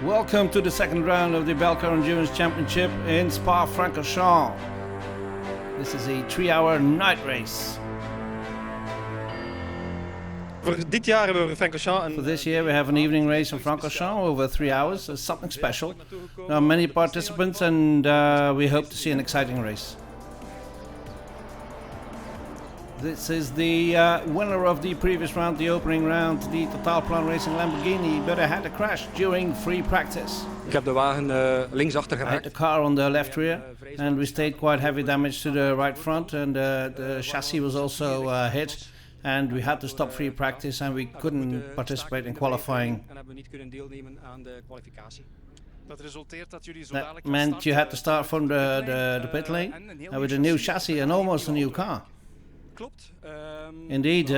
Welcome to the second round of the Belcar Endurance Championship in Spa-Francorchamps. This is a 3-hour night race. For this year we have an evening race in Francorchamps over 3 hours. It's something special. There are many participants and we hope to see an exciting race. This is the winner of the previous round, the opening round, the Totaalplan Racing Lamborghini, but I had a crash during free practice. Ik heb de wagen linksachter I had geraakt. the car on the left rear and we stayed quite heavy damage to the right front, and the chassis was also hit, and we had to stop free practice and we couldn't participate in qualifying. En hebben we niet kunnen deelnemen aan de kwalificatie. That meant you had to start from the pit lane with a new chassis and almost a new car. Klopt. Indeed,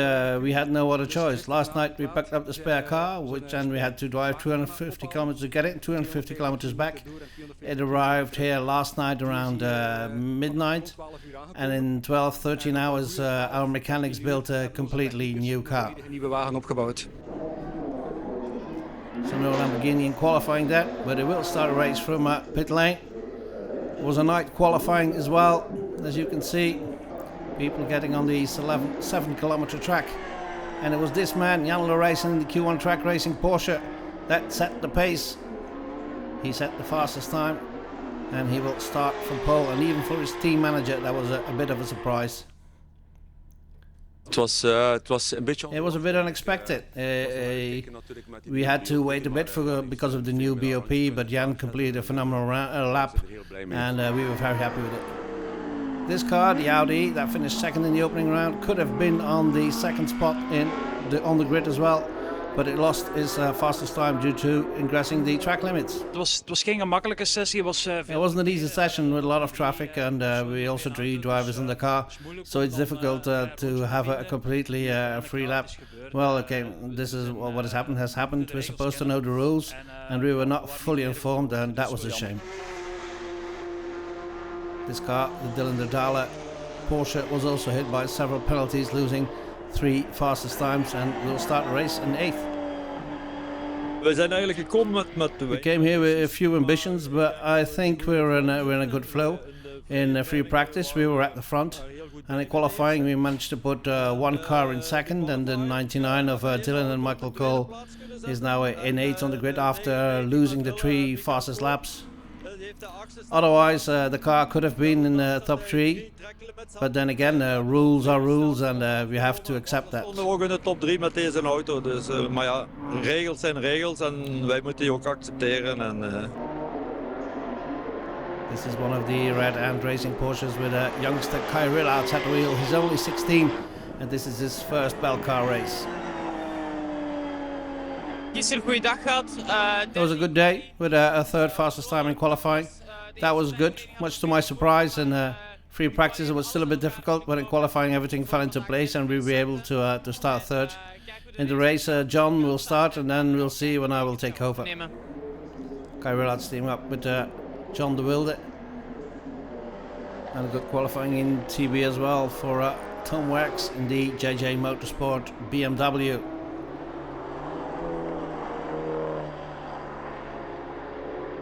we had no other choice. Last night we picked up the spare car, and we had to drive 250 kilometers to get it, 250 kilometers back. It arrived here last night around midnight, and in 12, 13 hours our mechanics built a completely new car. Een nieuwe wagen opgebouwd. So no Lamborghini in qualifying that, but it will start a race from pit lane. It was a night qualifying as well, as you can see. People getting on the 7-kilometer track, and it was this man, Jan Lorayson, in the Q1 track racing Porsche, that set the pace. He set the fastest time, and he will start from pole, and even for his team manager that was a bit of a surprise. Het was een beetje. It was a bit unexpected. We had to wait a bit because of the new BOP, but Jan completed a phenomenal lap, and we were very happy with it. This car, the Audi, that finished second in the opening round, could have been on the second spot on the grid as well, but it lost its fastest time due to ingressing the track limits. Het was geen gemakkelijke sessie. It wasn't an easy session with a lot of traffic, and we also 3 drivers in the car, so it's difficult to have a completely free lap. Well, okay, this is what has happened. We're supposed to know the rules, and we were not fully informed, and that was a shame. This car, the Dylan de Dalle Porsche, was also hit by several penalties, losing 3 fastest times, and will start the race in 8th. We zijn eigenlijk gekomen met de We came here with a few ambitions, but I think we're in a good flow. In free practice we were at the front, and in qualifying we managed to put one car in second, and the 99 of Dylan and Michael Cole is now in 8th on the grid after losing the 3 fastest laps. Otherwise, the car could have been in the top 3, but then again, rules are rules, and we have to accept that. We stonden ook in de top 3 met deze auto, dus, maar ja, regels zijn regels en wij moeten die ook accepteren. This is one of the red and racing Porsches with a youngster Kai Rillards at the wheel. He's only 16, and this is his first Belcar race. Gisteren een goede dag gehad. It was a good day with a third fastest time in qualifying. That was good, much to my surprise. And free practice it was still a bit difficult, but in qualifying everything fell into place and we were able to start third. In the race, John will start, and then we'll see when I will take over. Kai Rillards team up with John de Wilde. And a good qualifying in TB as well for Tom Werks in the JJ Motorsport BMW.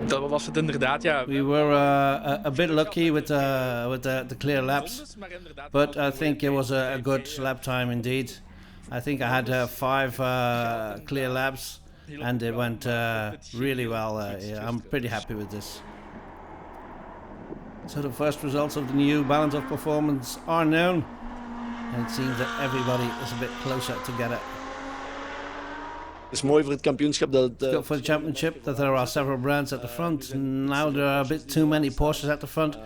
Dat was het inderdaad, ja. We were a bit lucky with the clear laps, but I think it was a good lap time indeed. I think I had 5 clear laps, and it went really well. Yeah, I'm pretty happy with this. So the first results of the new balance of performance are known, and it seems that everybody is a bit closer together. Het is mooi voor het kampioenschap dat It's good for the championship that there are several brands at the front. Now there are a bit too many Porsches at the front,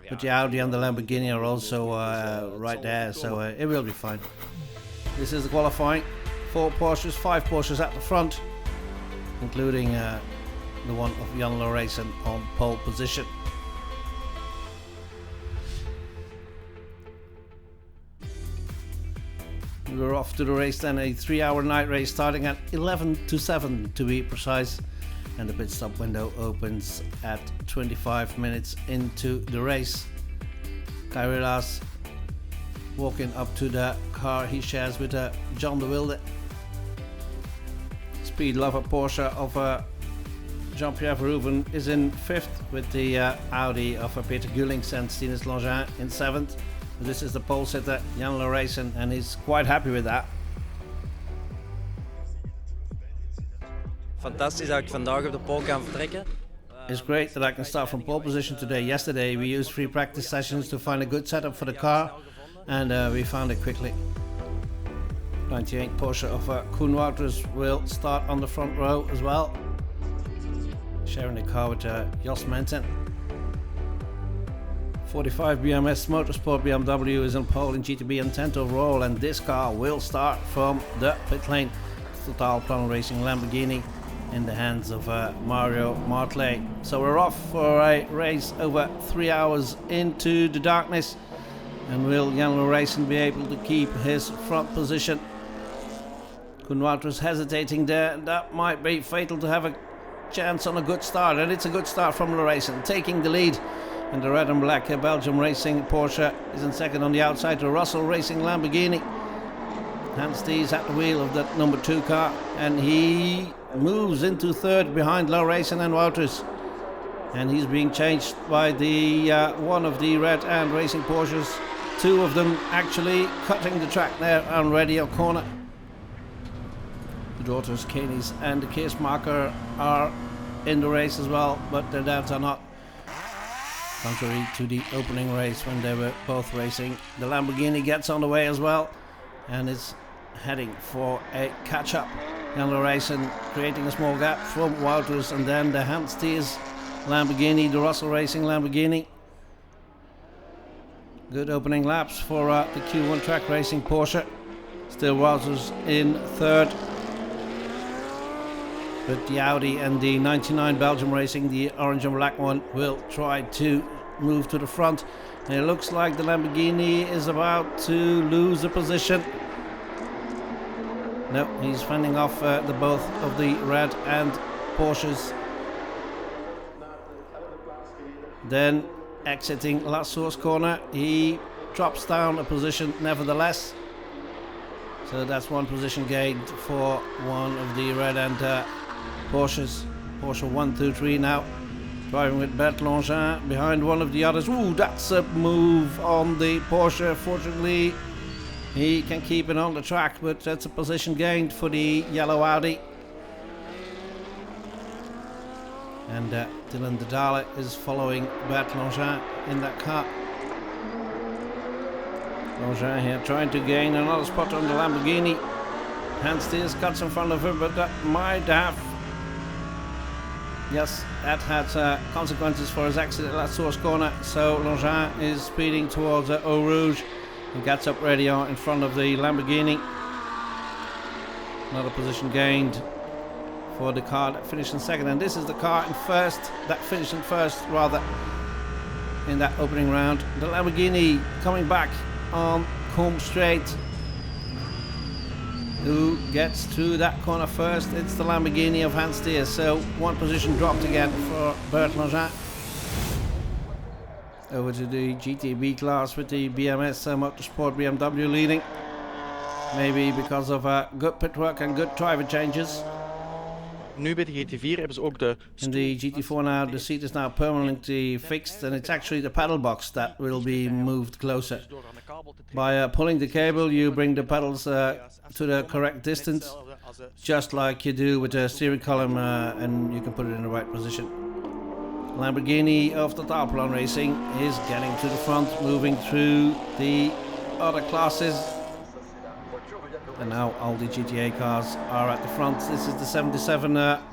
but the Audi and the Lamborghini are also right there, so it will be fine. This is the qualifying. 4 Porsches, 5 Porsches at the front, including the one of Jan Lorayson on pole position. We're off to the race then, a 3-hour night race starting at 11 to 7 to be precise, and the pit stop window opens at 25 minutes into the race. Kai Rillards walking up to the car he shares with John de Wilde. Speed lover Porsche of Jean-Pierre Verhoeven is in 5th with the Audi of Peter Gullings and Stinus Langin in 7th. This is the pole sitter Jan Laurijsen, and he's quite happy with that. Fantastisch dat ik vandaag op de pole kan vertrekken. It's great that I can start from pole position today. Yesterday we used 3 practice sessions to find a good setup for the car, and we found it quickly. 98 Porsche of Koen Wouters will start on the front row as well, sharing the car with Jos Menten. 45 BMS Motorsport BMW is on pole in GTB and 10th overall, and this car will start from the pit lane. Total Plan Racing Lamborghini in the hands of Mario Martley. So we're off for a race over 3 hours into the darkness, and will Jan Laurijsen be able to keep his front position? Koen Wouters hesitating there, that might be fatal to have a chance on a good start, and it's a good start from Laurijsen, taking the lead. And the red and black Belgium Racing Porsche is in second on the outside, the Russell Racing Lamborghini. Hans Thies at the wheel of that number 2 car, and he moves into third behind Laurijsen and Wouters. And he's being changed by the one of the red and racing Porsches, 2 of them actually cutting the track there on Radio Corner. The daughters Keynes and Keersmaker are in the race as well, but their dads are not. Contrary to the opening race when they were both racing, the Lamborghini gets on the way as well and is heading for a catch-up. Jan Laurijsen creating a small gap from Wouters, and then the Hans Thies Lamborghini, the Russell Racing Lamborghini. Good opening laps for the Q1 Track Racing Porsche. Still Wouters in third. But the Audi and the 99 Belgium Racing, the orange and black one, will try to move to the front. And it looks like the Lamborghini is about to lose a position. No, he's fending off the both of the red and Porsches. Then exiting La Source corner, he drops down a position nevertheless. So that's one position gained for one of the red and Porsches. Porsche 1, 2, 3 now. Driving with Bert Langin behind one of the others. Ooh, that's a move on the Porsche. Fortunately, he can keep it on the track, but that's a position gained for the yellow Audi. And Dylan de Dale is following Bert Langin in that car. Langin here trying to gain another spot on the Lamborghini. Hans Thies cuts in front of him, but that might have... Yes, that had consequences for his exit at La Source corner. So Langin is speeding towards Eau Rouge and gets up ready in front of the Lamborghini. Another position gained for the car that finished in second, and this is the car in first that finished in first rather in that opening round. The Lamborghini coming back on home straight. Who gets through that corner first? It's the Lamborghini of Hans Thies. So one position dropped again for Bert Langin. Over to the GTB class with the BMS Motorsport BMW leading. Maybe because of good pit work and good driver changes. Nu bij de GT4 hebben ze ook de... In the GT4 now, the seat is now permanently fixed, and it's actually the pedal box that will be moved closer. By pulling the cable, you bring the pedals to the correct distance, just like you do with the steering column, and you can put it in the right position. Lamborghini of Total Plan Racing is getting to the front, moving through the other classes. And now all the GTA cars are at the front. This is the 77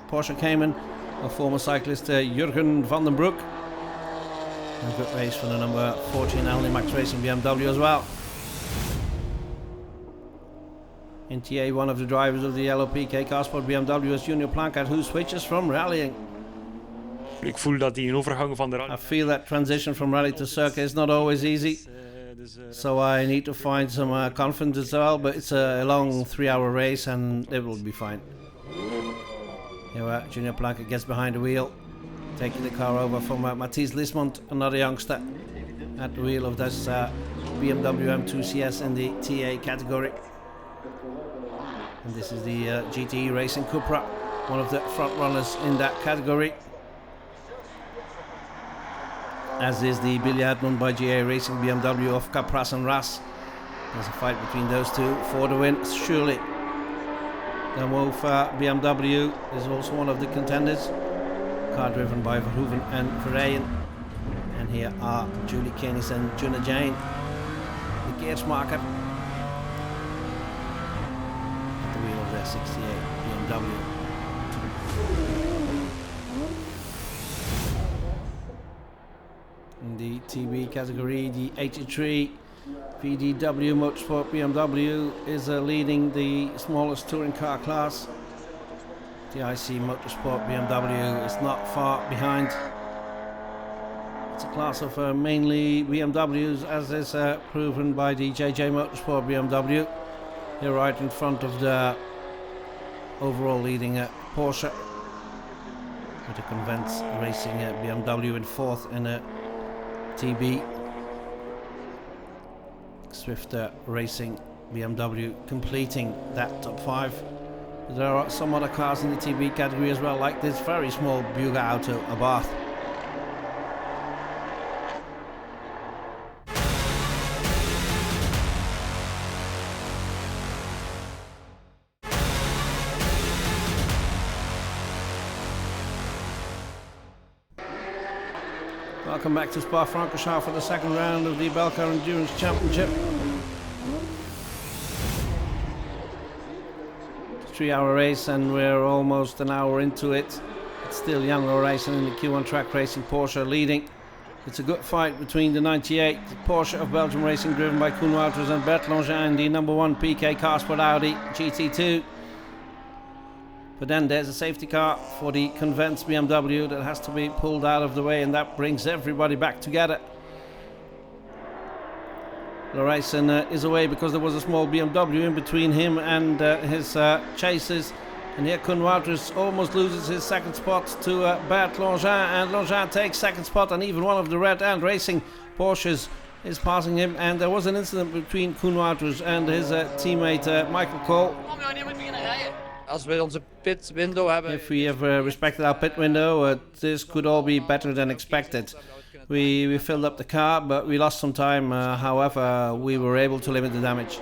Porsche Cayman of former cyclist Jurgen van den Broek. A good race for the number 14 Max Racing BMW as well. In TA, one of the drivers of the yellow PK Carsport BMW is Junior Plankert, who switches from rallying. Ik voel dat die overgang van de rally... I feel that transition from rally to circuit is not always easy. So I need to find some confidence as well, but it's a long 3-hour race and it will be fine. Here Junior Plankert gets behind the wheel, taking the car over from Mathies Lismont, another youngster, at the wheel of this BMW M2 CS in the TA category. And this is the GT Racing Cupra. one of the front runners in that category, as is the Billy Edmond by GA Racing BMW of Capras and Ras. There's a fight between those two for the win, surely. The Wolf BMW is also one of the contenders, car driven by Verhoeven and Verheyen. And here are Julie Keynes and Juna Jane, the Geersmaker, at the wheel of their 68 BMW. In the TB category, the 83 VDW Motorsport BMW is leading the smallest touring car class. The IC Motorsport BMW is not far behind. It's a class of mainly BMWs, as is proven by the JJ Motorsport BMW. They're right in front of the overall leading Porsche, with the Convents Racing BMW in fourth in TB. Swift Racing BMW completing that top 5. There are some other cars in the TB category as well, like this very small Buga Auto Abarth. Welcome back to Spa-Francorchamps for the second round of the Belcar Endurance Championship. 3-hour race and we're almost an hour into it. It's still Jan-Lo Racing in the Q1 Track Racing Porsche leading. It's a good fight between the 98 Porsche of Belgium Racing driven by Koen Wouters and Bert Longin, the number 1 PK Carsport Audi GT2. But then there's a safety car for the Convents BMW that has to be pulled out of the way, and that brings everybody back together. Lorenzen is away because there was a small BMW in between him and his chasers. And here Koen Wouters almost loses his second spot to Bert Longin, and Longin takes second spot, and even one of the Red Ant Racing Porsches is passing him. And there was an incident between Koen Wouters and his teammate Michael Cole. Als we onze pit window hebben. If we have respected our pit window, this could all be better than expected. We filled up the car, but we lost some time. However, we were able to limit the damage.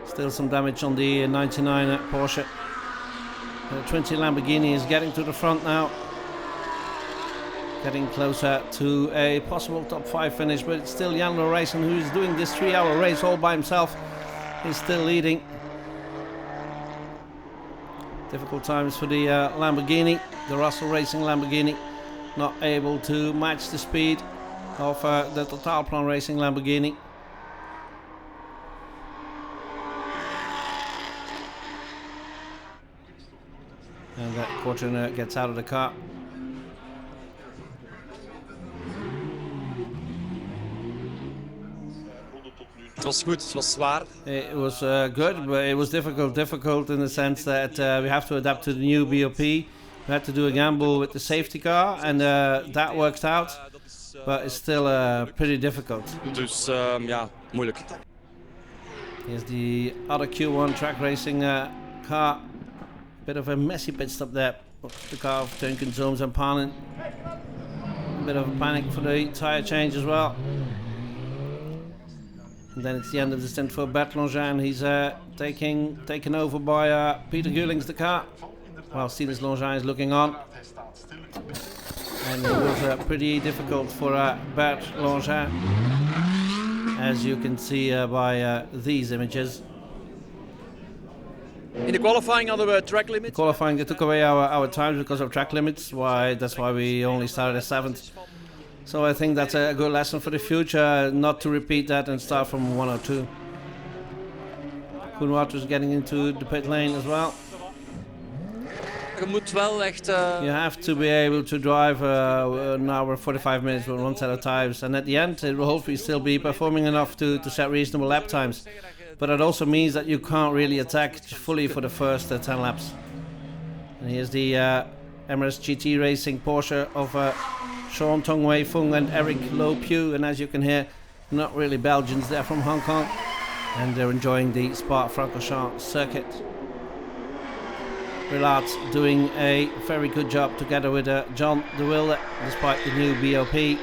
Still some damage on the 99 Porsche. The 20 Lamborghini is getting to the front now. Getting closer to a possible top 5 finish, but it's still Jan-Lo Racing, who is doing this 3-hour race all by himself. He's still leading. Difficult times for the Lamborghini, the Russell Racing Lamborghini, not able to match the speed of the Totalplan Racing Lamborghini. And that Fortuner gets out of the car. Het was goed, het was zwaar. It was good, but it was difficult in the sense that we have to adapt to the new BOP. We had to do a gamble with the safety car, and that worked out, but it's still pretty difficult. Dus ja, moeilijk. Here's the other Q1 Track Racing car. Bit of a messy pit stop there. The car of Duncan Zooms and Panin. A bit of a panic for the tyre change as well. And then it's the end of the stint for Bert Longin. He's taken over by Peter Gulings, the car, while Stinus Longin is looking on. And it was pretty difficult for Bert Longin, as you can see by these images. In the qualifying on the track limits. Qualifying, they took away our times because of track limits. That's why we only started at 7th. So I think that's a good lesson for the future, not to repeat that and start from 102. Koen Wouters getting into the pit lane as well. Je moet wel echt. You have to be able to drive an hour and 45 minutes with one set of tires, and at the end it will hopefully still be performing enough to set reasonable lap times. But it also means that you can't really attack fully for the first 10 laps. And here's the Emirates GT Racing Porsche of Sean Tongwei Fung and Eric Lo Piu, and as you can hear, not really Belgians, they're from Hong Kong, and they're enjoying the Spa-Francorchamps circuit. Willard doing a very good job together with John de Wilde, despite the new BOP.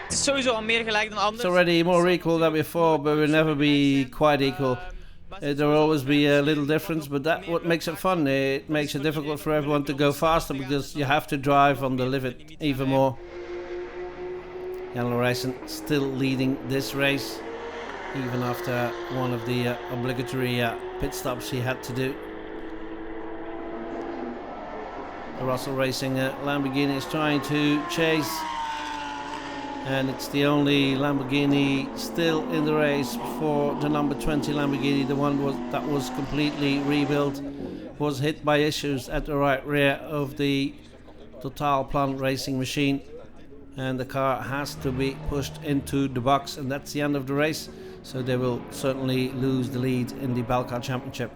Het is sowieso al meer gelijk dan It's anders. already more equal than before, but we'll never be quite equal. There will always be a little difference, but that's what makes it fun. It makes it difficult for everyone to go faster because you have to drive on the limit even more. Jan Lorijsen still leading this race, even after one of the obligatory pit stops he had to do. The Russell Racing Lamborghini is trying to chase, and it's the only Lamborghini still in the race for the number 20 Lamborghini. The one that was completely rebuilt was hit by issues at the right rear of the Total Plan racing machine, and the car has to be pushed into the box, and that's the end of the race. So they will certainly lose the lead in the Belcar Championship.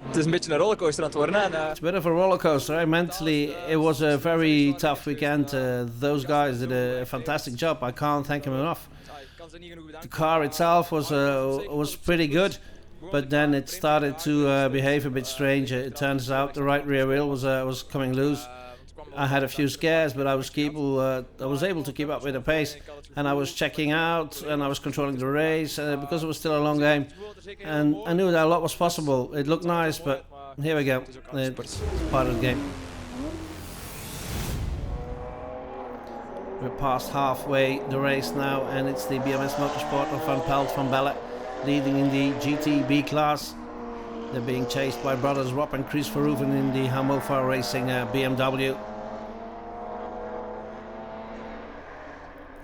Het is een beetje een rollercoaster aan het worden. It's a bit of a roller coaster. Mentally, it was a very tough weekend. Those guys did a fantastic job. I can't thank them enough. The car itself was pretty good, but then it started to behave a bit strange. It turns out the right rear wheel was coming loose. I had a few scares, but I was able to keep up with the pace, and I was checking out and I was controlling the race because it was still a long game, and I knew that a lot was possible. It looked nice, but here we go. It's part of the game. We're past halfway the race now, and it's the BMS Motorsport of Van Pelt van Belle leading in the GTB class. They're being chased by brothers Rob and Chris Verhoeven in the Hannover Racing BMW.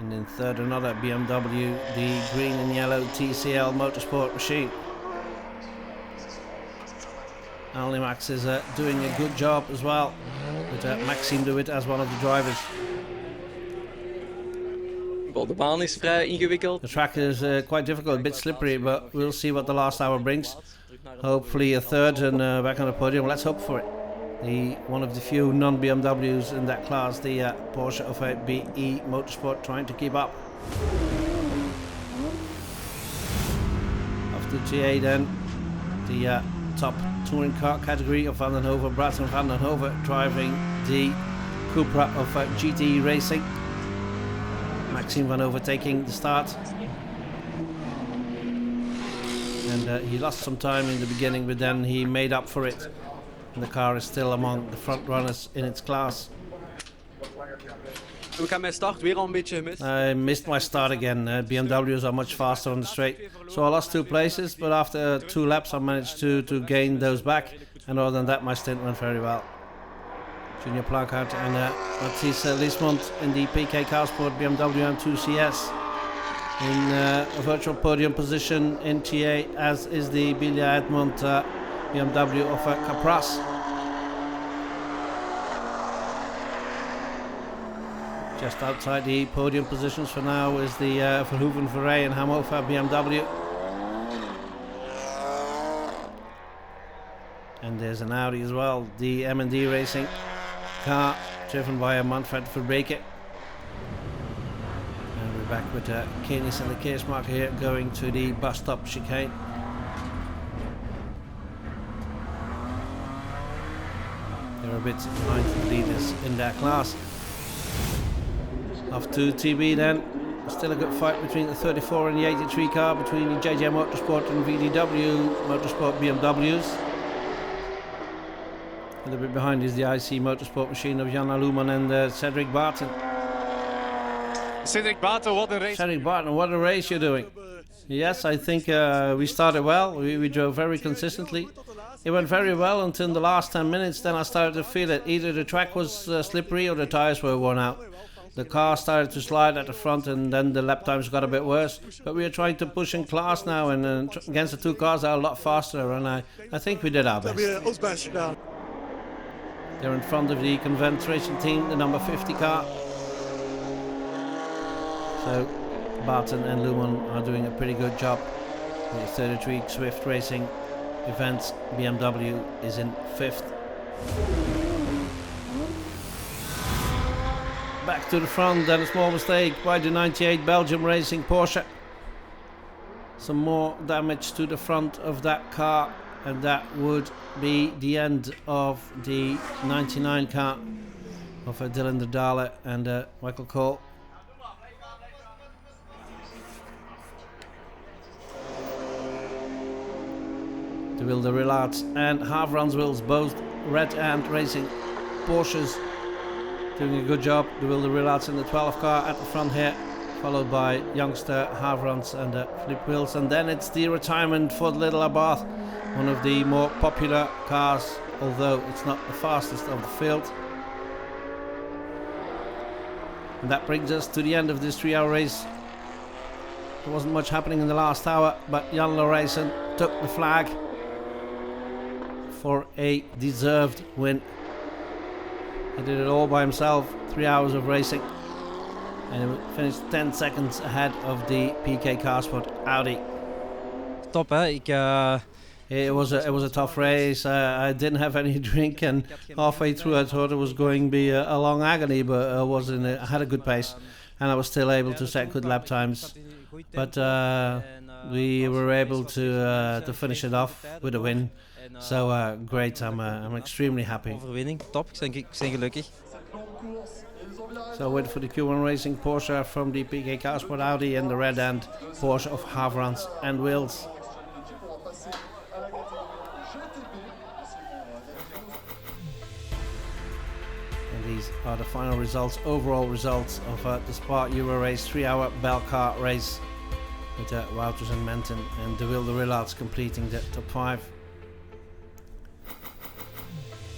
And in third, another BMW, the green and yellow TCL Motorsport machine. Only Max is doing a good job as well, with Maxime de Wit as one of the drivers. De baan is vrij ingewikkeld. The track is quite difficult, a bit slippery, but we'll see what the last hour brings. Hopefully a third and back on the podium. Let's hope for it. One of the few non-BMWs in that class, the Porsche of BE Motorsport, trying to keep up. After TA then, the top touring car category of Van den Hove, Braten van den Hove, driving the Cupra of GT Racing. Maxime van Hove taking the start. And he lost some time in the beginning, but then he made up for it. And the car is still among the front runners in its class. Hoe gaat mijn start? Weer al een beetje gemist. I missed my start again. BMWs are much faster on the straight. So I lost 2 places, but after 2 laps I managed to gain those back. And other than that, my stint went very well. Junior Plankhout and Matthias Liesmond in the PK Carsport BMW M2 CS. In a virtual podium position in TA, as is the Bilia Edmond BMW of Capras. Just outside the podium positions for now is the Verhoeven Verrey and Hannover BMW. And there's an Audi as well, the M&D Racing car driven by Manfred Verbeke. And we're back with Kenis and the Keersmaker here going to the bus stop chicane. They're a bit behind the leaders in their class. Off to TB then. Still a good fight between the 34 and the 83 car, between the JJ Motorsport and VDW Motorsport BMWs. A little bit behind is the IC Motorsport machine of Jan Luman and Cedric Barton. Cedric Baten, wat een race. Cedric Barton, what a race you're doing. Yes, I think we started well. We drove very consistently. It went very well until the last 10 minutes. Then I started to feel it. Either the track was slippery or the tires were worn out. The car started to slide at the front, and then the lap times got a bit worse. But we are trying to push in class now, and against the 2 cars are a lot faster. And I think we did our best. They're in front of the Convent Racing team, the number 50 car. So Barton and Luman are doing a pretty good job. The 33 Swift Racing Events BMW is in 5th. Back to the front, then a small mistake by the 98 Belgium Racing Porsche. Some more damage to the front of that car and that would be the end of the 99 car of Dylan de Dale and Michael Cole. De Wilde Rillards and Havrans Wills, both Red Ant Racing Porsches, doing a good job. De Wilde Rillards in the 12 car at the front here, followed by youngster Havrans and Philippe Wills. And then it's the retirement for the Little Abarth, one of the more popular cars, although it's not the fastest of the field. And that brings us to the end of this 3-hour race. There wasn't much happening in the last hour, but Jan Laurijsen took the flag for a deserved win. He did it all by himself, 3 hours of racing, and he finished 10 seconds ahead of the PK Carsport Audi. Top, hè? It was a tough race. I didn't have any drink, and halfway through I thought it was going to be a long agony, but I had a good pace, and I was still able to set good lap times. But we were able to finish it off with a win. So great, I'm extremely happy. Overwinning, top, ik ben gelukkig. So wait for the Q1 Racing Porsche from the PK Carsport Audi and the Red Ant Porsche of Havrans and Wills. And these are the final results, overall results of the Spa Euro Race 3-hour Belcar race with Wouters and Menton and De Wilde Rillards completing the top 5.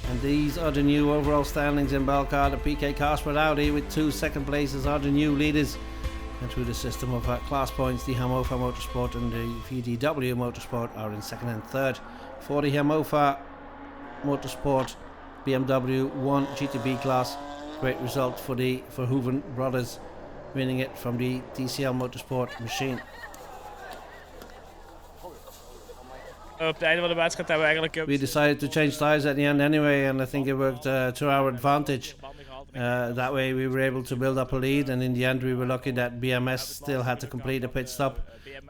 And these are the new overall standings in Belcar. The PK Carsport Audi with 2 second places are the new leaders. And through the system of class points, the Hannover Motorsport and the VDW Motorsport are in second and third. For the Hannover Motorsport BMW 1 GTB class, great result for the Verhoeven brothers, winning it from the TCL Motorsport machine. Op het einde van de wedstrijd hebben we eigenlijk... We decided to change tires at the end anyway, and I think it worked to our advantage. That way we were able to build up a lead, and in the end we were lucky that BMS still had to complete a pit stop,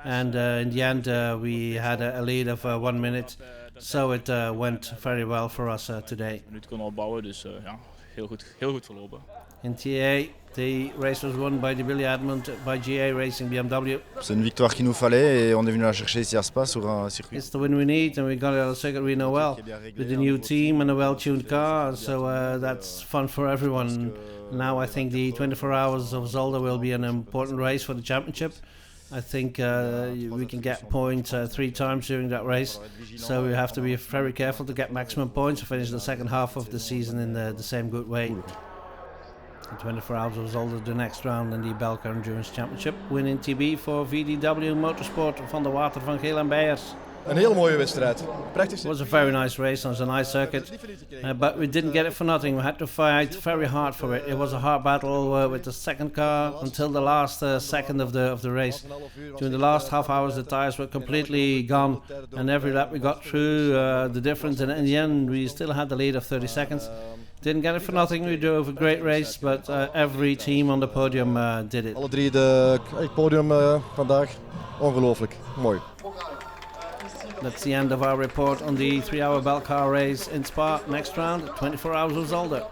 and in the end we had a lead of 1 minute, so it went very well for us today. Kon opbouwen, dus ja, heel goed verlopen. In TA, the race was won by the Billy Edmond by GA Racing BMW. C'est une victoire qu'il nous fallait et on est venu la chercher ici à Spa sur un circuit. It's the win we need, and we got it on a circuit we know well, with a new team and a well-tuned car, so that's fun for everyone. Now I think the 24 Hours of Zolder will be an important race for the championship. I think we can get points 3 times during that race, so we have to be very careful to get maximum points to finish the second half of the season in the same good way. The 24 Hours of Zolder the next round in the Belcar Endurance Championship. Win in TB for VDW Motorsport van der Water van Geel en Beyers. Een hele mooie wedstrijd. It was a very nice race. It was a nice circuit, but we didn't get it for nothing. We had to fight very hard for it. It was a hard battle with the second car until the last second of the race. During the last half hours, the tires were completely gone, and every lap we got through the difference. And in the end, we still had the lead of 30 seconds. Didn't get it for nothing. We drove a great race, but every team on the podium did it. Alle 3 het podium vandaag. Ongelooflijk. Mooi. That's the end of our report on the 3-hour Belcar race in Spa. Next round, 24 Hours of Zolder.